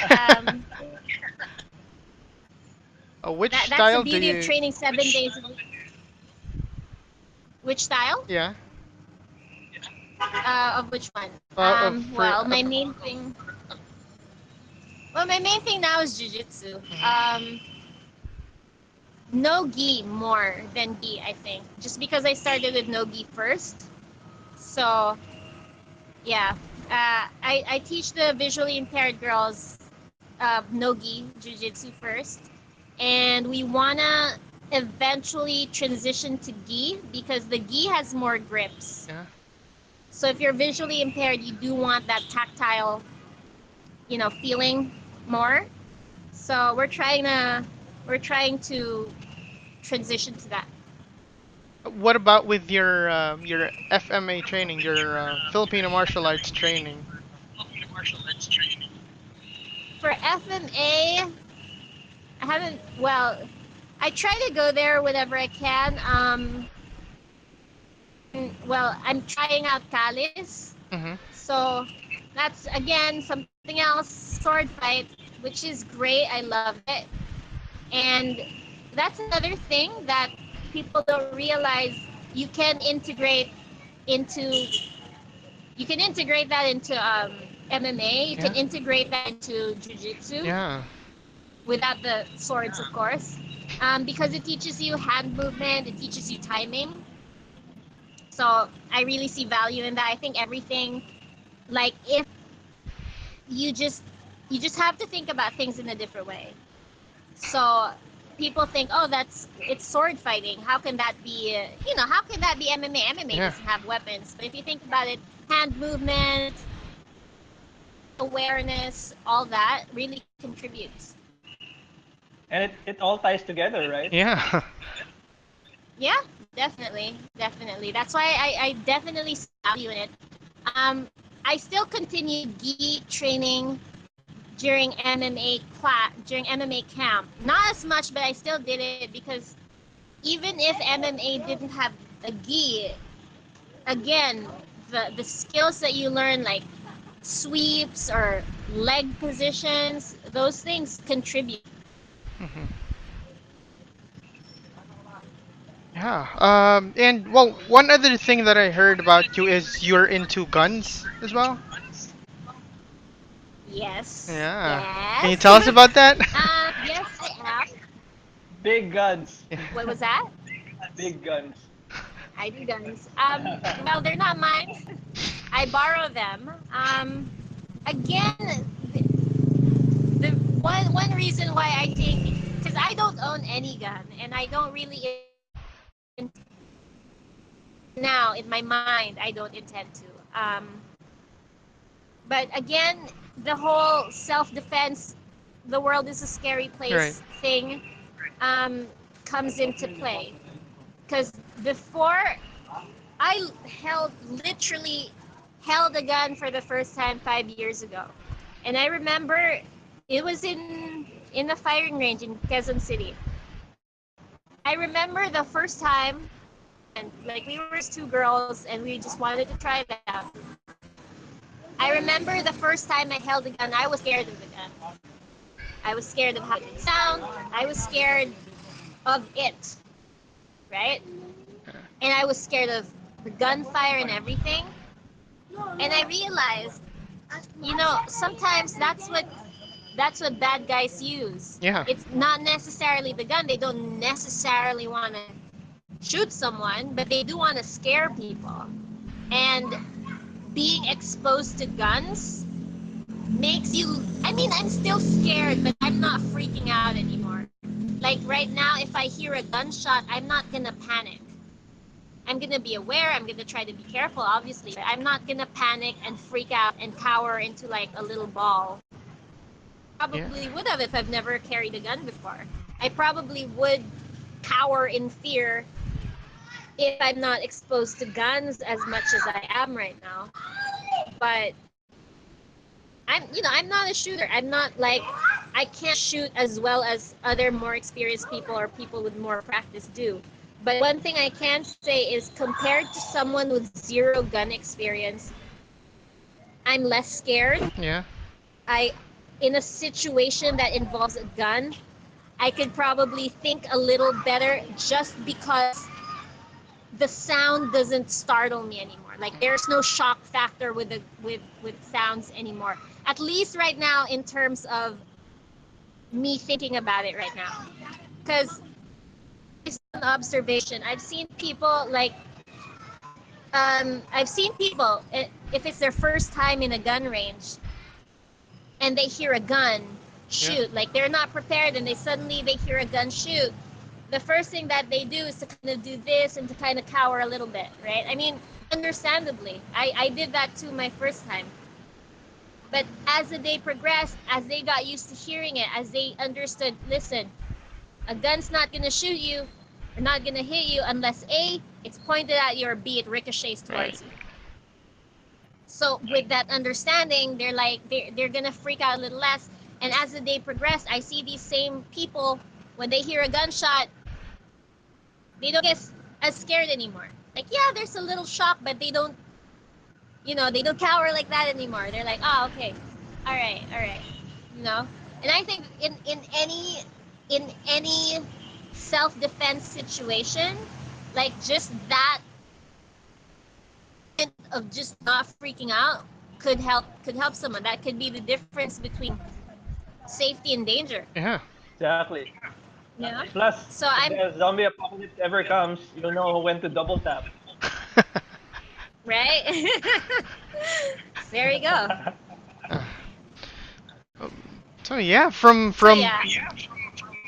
yeah. Which That's the style do beauty of you? training 7 days a week. Which style? Yeah. Of which one? For Well, my main thing now is jujitsu. Mhm. No gi more than gi, I think. Just because I started with no gi first. So, yeah. I teach the visually impaired girls no gi jujitsu first. And we want to eventually transition to gi because the gi has more grips. Yeah. So if you're visually impaired, you do want that tactile, feeling more. So we're trying to transition to that. What about with your FMA training, your Filipino martial arts training? For FMA, I haven't. Well, I try to go there whenever I can. Well, I'm trying out Calis, Hmm. so that's again something else. Sword fight, which is great. I love it, and that's another thing that people don't realize. You can integrate into you can integrate that into MMA. You can Yeah. integrate that into jiu-jitsu Yeah. without the swords, of course, because it teaches you hand movement. It teaches you timing. So I really see value in that. I think everything, like if you just you just have to think about things in a different way. So people think, oh, it's sword fighting. How can that be? How can that be MMA? MMA Yeah. doesn't have weapons. But if you think about it, hand movement, awareness, all that really contributes. And it all ties together, right? Yeah. Yeah, definitely. That's why I definitely see value in it. Um, I still continue gi training during MMA camp. Not as much, but I still did it because even if MMA didn't have a gi, again, the skills that you learn, like sweeps or leg positions, those things contribute. Hmm. Yeah. And well, one other thing that I heard about you is you're into guns as well. Yes, Yeah. Can you yes. tell us about that? Yes, I am. Big guns. Yeah. What was that? Big guns. I do guns. Well, they're not mine. I borrow them. Again, the one reason why I think, because I don't own any gun, and I don't really now in my mind I don't intend to. But again, the whole self-defense, the world is a scary Right. place thing, um, comes into play. Because before I literally held a gun for the first time 5 years ago, and I remember it was in the firing range in Quezon City. I remember the first time, and like we were just two girls, and we just wanted to try it out. I remember the first time I held a gun, I was scared of the gun. I was scared of how it would sound. I was scared of it, right? And I was scared of the gunfire and everything. And I realized, sometimes that's what bad guys use. Yeah. It's not necessarily the gun. They don't necessarily want to shoot someone, but they do want to scare people. And being exposed to guns makes you. I mean, I'm still scared, but I'm not freaking out anymore. Like right now, if I hear a gunshot, I'm not gonna panic. I'm gonna be aware, I'm gonna try to be careful, obviously, but I'm not gonna panic and freak out and cower into like a little ball. Yeah. Probably would have if I've never carried a gun before. I probably would cower in fear if I'm not exposed to guns as much as I am right now. But I'm not a shooter. I'm not like, I can't shoot as well as other more experienced people or people with more practice do. But one thing I can say is, compared to someone with zero gun experience, I'm less scared. Yeah. I In a situation that involves a gun, I could probably think a little better just because the sound doesn't startle me anymore. Like there's no shock factor with sounds anymore. At least right now, in terms of me thinking about it right now, because it's an observation. I've seen people like if it's their first time in a gun range and they hear a gun Yeah. shoot, like they're not prepared and they hear a gun shoot. The first thing that they do is to kind of do this and to kind of cower a little bit, right? I mean, understandably, I did that too my first time. But as the day progressed, as they got used to hearing it, as they understood, listen, a gun's not going to shoot you or not going to hit you unless A, it's pointed at you, or B, it ricochets Right. towards you. So with that understanding, they're going to freak out a little less. And as the day progressed, I see these same people, when they hear a gunshot, they don't get as scared anymore. Like, yeah, there's a little shock, but they don't cower like that anymore. They're like, oh, okay, all right, you know. And I think in any self-defense situation, like just that of just not freaking out could help someone. That could be the difference between safety and danger. Yeah. Exactly. Yeah. Plus, So if I'm the zombie apocalypse ever comes, you'll know when to double tap. right. There you go. So yeah, from So from yeah.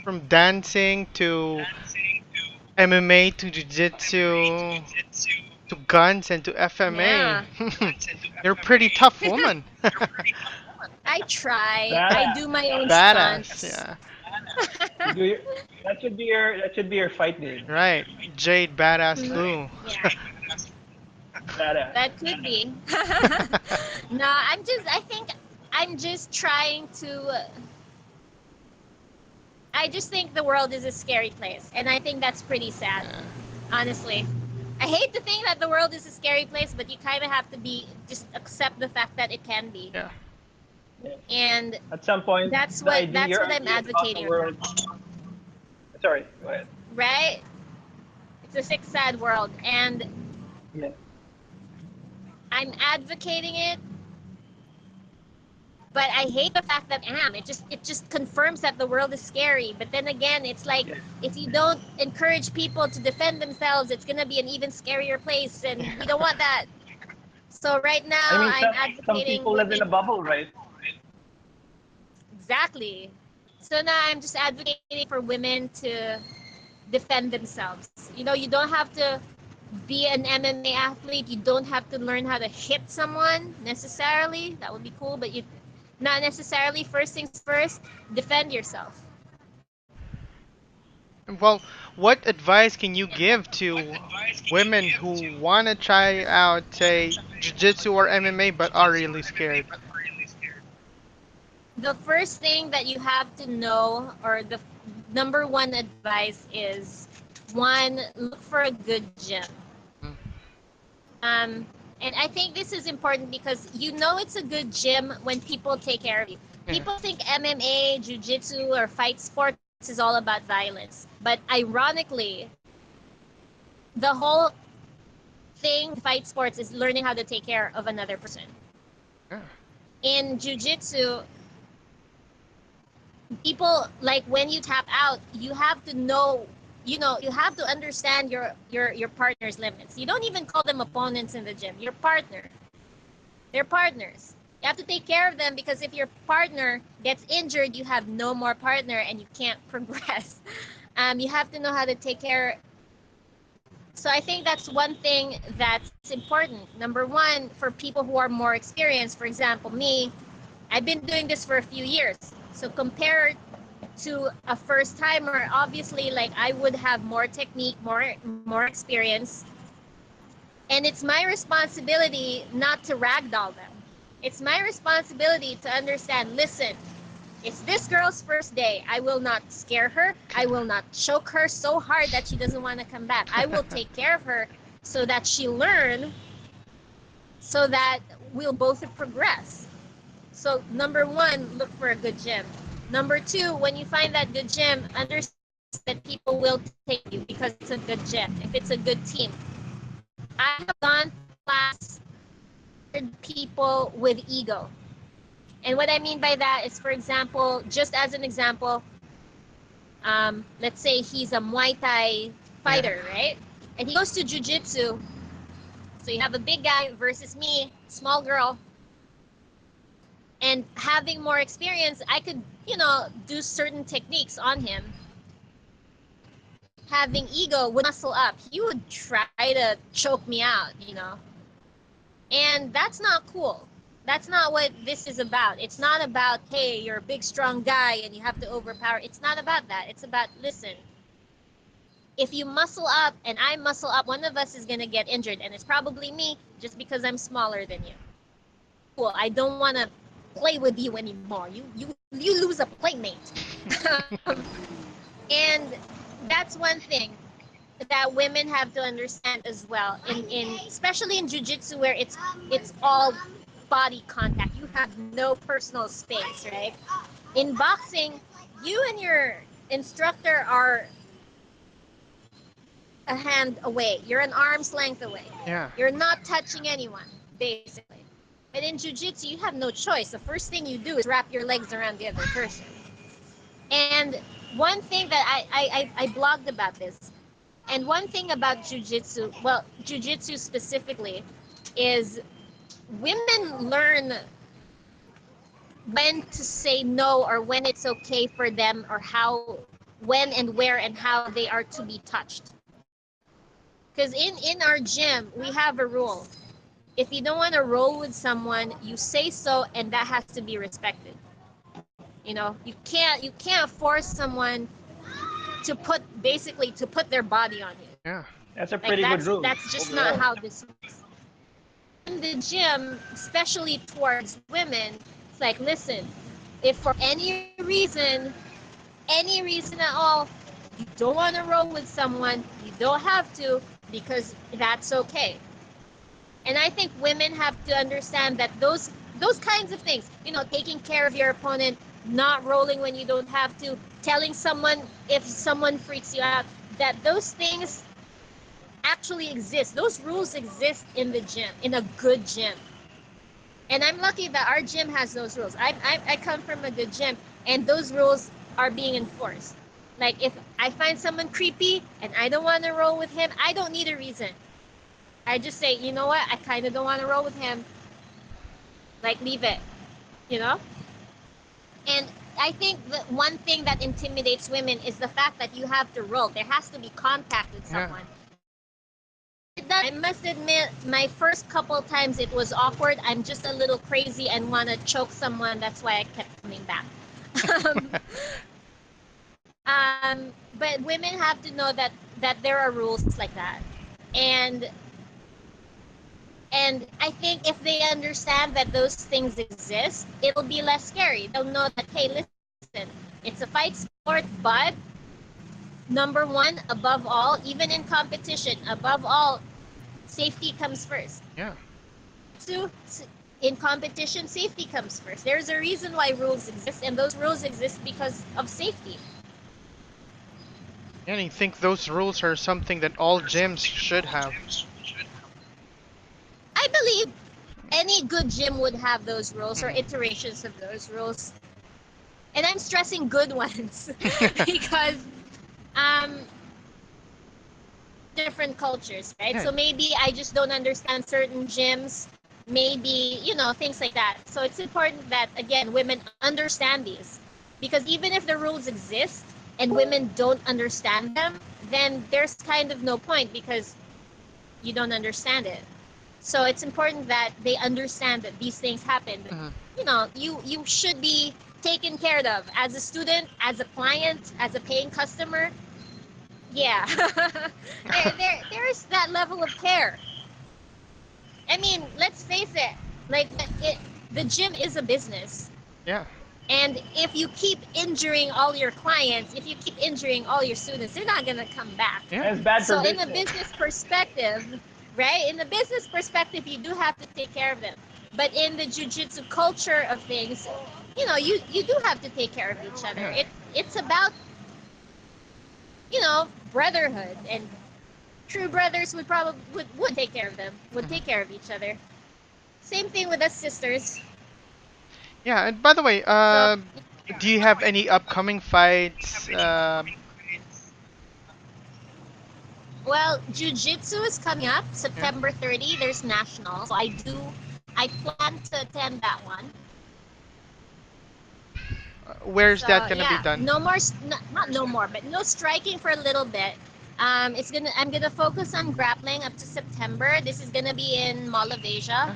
from dancing to MMA to jiu-jitsu to guns and to FMA. Yeah. You're a pretty tough woman. I try. I Badass. do my own Badass, stunts. yeah. You do your, that should be your fight name. Right. Jade Badass Mhm. Lu. Yeah, Badass. that could be. No, I think I'm just trying to. I just think the world is a scary place, and I think that's pretty sad, Yeah. honestly. I hate to think that the world is a scary place, but you kind of have to just accept the fact that it can be. Yeah. Yeah. And At some point, that's the what idea, that's your what I'm idea about the advocating, world. Sorry, go ahead. right? It's a sick, sad world, and Yeah. I'm advocating it, but I hate the fact that I am. It just confirms that the world is scary. But then again, it's like, Yeah. if you don't encourage people to defend themselves, it's gonna be an even scarier place, and we don't want that. So right now, I mean, I'm some advocating people live in a women. bubble, right? Exactly. So now I'm just advocating for women to defend themselves. You don't have to be an MMA athlete. You don't have to learn how to hit someone necessarily. That would be cool, but you not necessarily. First things first, defend yourself. Well, what advice can you give to women who want to try out, say, jiu-jitsu or MMA but are really scared? The first thing that you have to know, or the number one advice is, one, look for a good gym. Mm. And I think this is important because it's a good gym when people take care of you. Yeah. People think MMA, jiu-jitsu, or fight sports is all about violence. But ironically, the whole thing, fight sports, is learning how to take care of another person. Yeah. In jiu-jitsu, people, like, when you tap out, you have to know, you have to understand your partner's limits. You don't even call them opponents in the gym. Your partner. They're partners. You have to take care of them because if your partner gets injured, you have no more partner and you can't progress. You have to know how to take care. So I think that's one thing that's important. Number one, for people who are more experienced, for example, me, I've been doing this for a few years. So compared to a first timer, obviously, like I would have more technique, more experience. And it's my responsibility not to ragdoll them. It's my responsibility to understand, listen, it's this girl's first day. I will not scare her. I will not choke her so hard that she doesn't want to come back. I will take care of her so that she learn, so that we'll both progress. So number one, look for a good gym. Number two, when you find that good gym, understand that people will take you because it's a good gym, if it's a good team. I have gone to class with people with ego. And what I mean by that is, for example, just as an example, let's say he's a Muay Thai fighter, right? And he goes to Jiu-Jitsu. So you have a big guy versus me, small girl. And having more experience, I could, do certain techniques on him. Having ego would muscle up. He would try to choke me out. And that's not cool. That's not what this is about. It's not about, hey, you're a big, strong guy and you have to overpower. It's not about that. It's about, listen, if you muscle up and I muscle up, one of us is going to get injured. And it's probably me just because I'm smaller than you. Cool. I don't want to play with you anymore. You lose a playmate. And that's one thing that women have to understand as well. In especially in jiu-jitsu where it's all body contact. You have no personal space, right? In boxing, you and your instructor are a hand away. You're an arm's length away. Yeah. You're not touching anyone, basically. But in jiu-jitsu, you have no choice. The first thing you do is wrap your legs around the other person. And one thing that I blogged about this, and one thing about jiu-jitsu, well, jiu-jitsu specifically, is women learn when to say no or when it's okay for them or how, when and where and how they are to be touched. Because in our gym, we have a rule. If you don't want to roll with someone, you say so, and that has to be respected. You can't force someone to put their body on you. Yeah. That's a Like pretty good rule. that's just not how this works. In the gym, especially towards women, it's like, listen, if for any reason at all, you don't want to roll with someone, you don't have to, because that's okay. And I think women have to understand that those kinds of things, taking care of your opponent, not rolling when you don't have to, telling someone if someone freaks you out, that those things actually exist. Those rules exist in the gym, in a good gym. And I'm lucky that our gym has those rules. I come from a good gym, and those rules are being enforced. Like, if I find someone creepy and I don't want to roll with him, I don't need a reason. I just say, you know what, I kind of don't want to roll with him. Like, leave it, And I think the one thing that intimidates women is the fact that you have to roll. There has to be contact with someone. I must admit, my first couple times it was awkward. I'm just a little crazy and want to choke someone. That's why I kept coming back. But women have to know that there are rules like that. And I think if they understand that those things exist, it'll be less scary. They'll know that, hey, listen, it's a fight sport, but number one, above all, even in competition, above all, safety comes first. Yeah. Two, in competition, safety comes first. There's a reason why rules exist, and those rules exist because of safety. And I think those rules are something that all gyms should have. I believe any good gym would have those rules or iterations of those rules. And I'm stressing good ones because different cultures, right? Yeah. So maybe I just don't understand certain gyms maybe, things like that. So it's important that, again, women understand these. Because even if the rules exist and women don't understand them, then there's kind of no point because you don't understand it. So it's important that they understand that these things happen. Mhm. You should be taken care of as a student, as a client, as a paying customer. Yeah. There's that level of care. I mean, let's face it, like the gym is a business. Yeah. And if you keep injuring all your clients, if you keep injuring all your students, they're not going to come back. Yeah. And it's bad for So in a business. business perspective, right? In the business perspective, you do have to take care of them. But in the jiu-jitsu culture of things, you do have to take care of each other. Yeah. It's about, brotherhood, and true brothers would probably would take care of them, would Mhm. take care of each other. Same thing with us sisters. Yeah. And by the way, So, do you have any upcoming fights? well, jiu-jitsu is coming up Yeah. September 30. There's nationals. So I plan to attend that one. Where's So that gonna be yeah, done? no more, not no more, but no striking for a little bit. I'm gonna focus on grappling up to September. This is gonna be in Mall of Asia.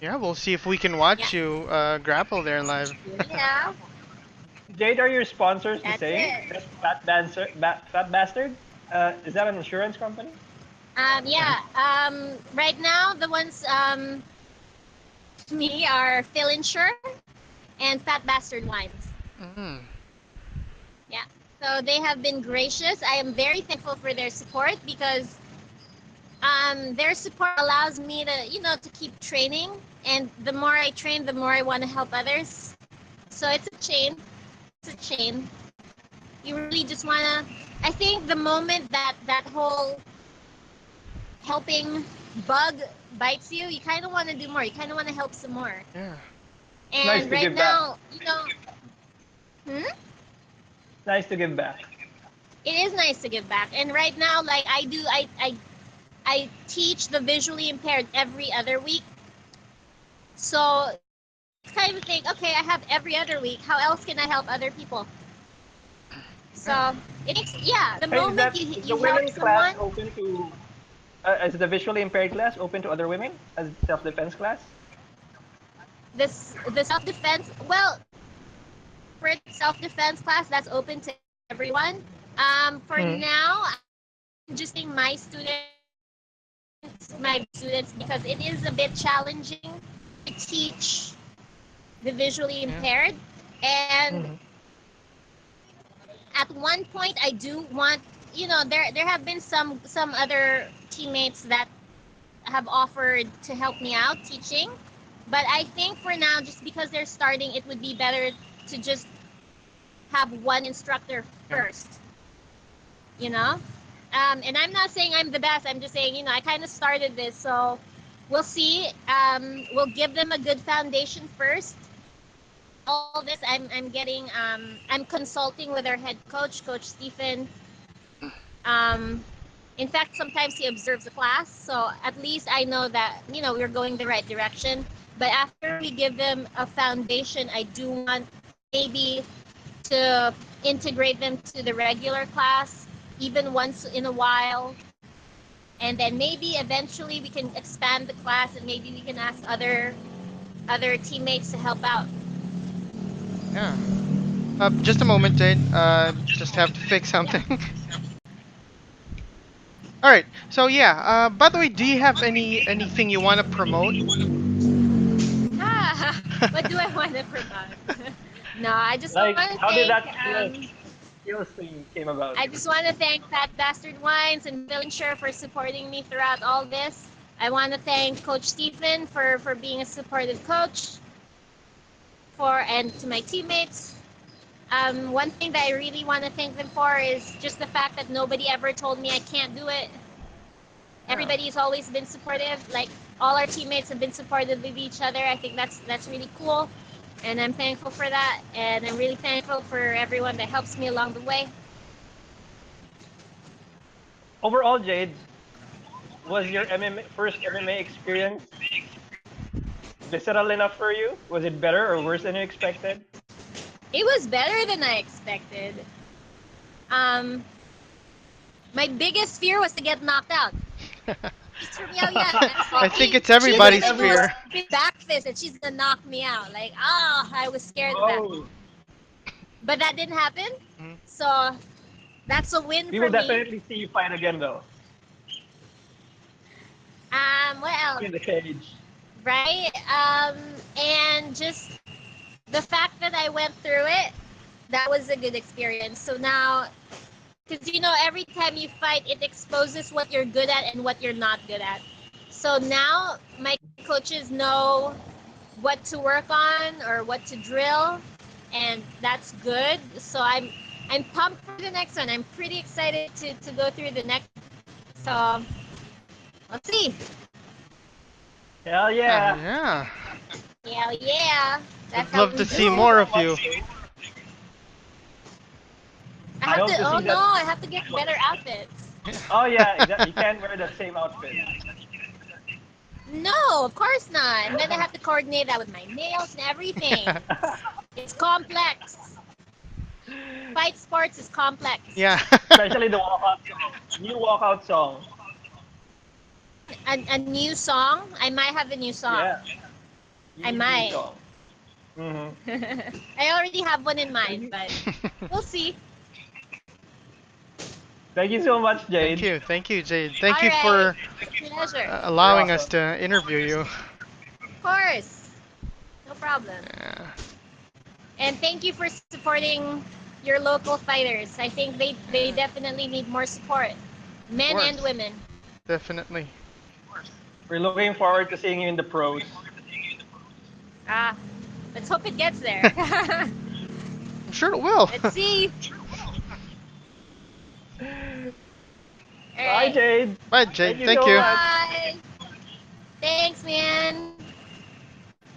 Yeah. Yeah. We'll see if we can Yeah, watch you grapple there live. yeah, Jade, are your sponsors the that's same? it. That Fat Bastard? Is that an insurance company? Yeah. Right now the ones to me are Phil Insure and Fat Bastard Wines. Mm. Yeah. So they have been gracious. I am very thankful for their support because their support allows me to, to keep training. And the more I train, the more I want to help others. So it's a chain. It's a chain. You really just want to. I think the moment that whole helping bug bites you, you kind of want to do more. You kind of want to help some more. Yeah. It's nice And to right give back. now, hmm? It's nice to give back. It is nice to give back. And right now, like I teach the visually impaired every other week. So it's kind of think, okay, I have every other week. How else can I help other people? Yeah. So it makes, yeah, the Hey, moment you is the you help women class someone, open to? Is the visually impaired class open to other women as self-defense class? the self defense. Well, for self defense class, that's open to everyone. For Hmm. now, I'm just saying my students, because it is a bit challenging to teach the visually Yeah. impaired. And Hmm. at one point, I do want, there have been some other teammates that have offered to help me out teaching. But I think for now, just because they're starting, it would be better to just have one instructor Yeah. first, you know? And I'm not saying I'm the best. I'm just saying, I kind of started this. So we'll see. We'll give them a good foundation first. All this, I'm consulting with our head coach, Coach Stephen. Um, in fact, sometimes he observes the class. So at least I know that, we're going the right direction. But after we give them a foundation, I do want maybe to integrate them to the regular class, even once in a while. And then maybe eventually we can expand the class and maybe we can ask other teammates to help out. Yeah. Just a moment, Jade. Just have to fix something. All right. So yeah. By the way, do you have anything you want to promote? Ah, what do I want to promote? No, I just want Like, to how did thank that skills thing came about? I just want to thank Fat Bastard Wines and Villansure for supporting me throughout all this. I want to thank Coach Stephen for being a supportive coach, and to my teammates. One thing that I really want to thank them for is just the fact that nobody ever told me I can't do it. Yeah. Everybody's always been supportive. Like, all our teammates have been supportive of each other. I think that's really cool, and I'm thankful for that. And I'm really thankful for everyone that helps me along the way. Overall, Jade, was your MMA first MMA experience visceral enough for you? Was it better or worse than you expected? It was better than I expected. Um, my biggest fear was to get knocked out. She's from Yao Yan. I think it's She's everybody's gonna do fear. a big back fist and she's gonna knock me out. Like, I was scared of that. Oh, But that didn't happen. Mhm. So that's a win we for will me. definitely see you fight again though What else? in the cage. Right? And just the fact that I went through it, that was a good experience. So now, because every time you fight, it exposes what you're good at and what you're not good at. So now my coaches know what to work on or what to drill, and that's good. So I'm pumped for the next one. I'm pretty excited to go through the next. So let's see. Hell yeah! Yeah. Yeah. That's I'd how love we to do. see more of you. I I have hope to. to Oh see no! that. I have to get better outfits. Oh yeah, exactly. You can't wear that same outfit. No, of course not. And then I have to coordinate that with my nails and everything. It's complex. Fight sports is complex. Yeah. Especially the walkout song. New walkout song. A new song. I might have a new song. Yeah. I New might. song. Mm-hmm. I already have one in mind, but we'll see. Thank you so much, Jade. Thank you, Jade. Thank All you for right. Pleasure. allowing You're us to interview you. Of course. No problem. Yeah, And thank you for supporting your local fighters. I think they definitely need more support. Men course. and women. definitely. We're looking forward to seeing you in the pros. Let's hope it gets there. I'm sure it will. Let's see. All Bye, right. Jade. Bye, Jade. Thank you Thank so you. much. Bye. Thanks, man.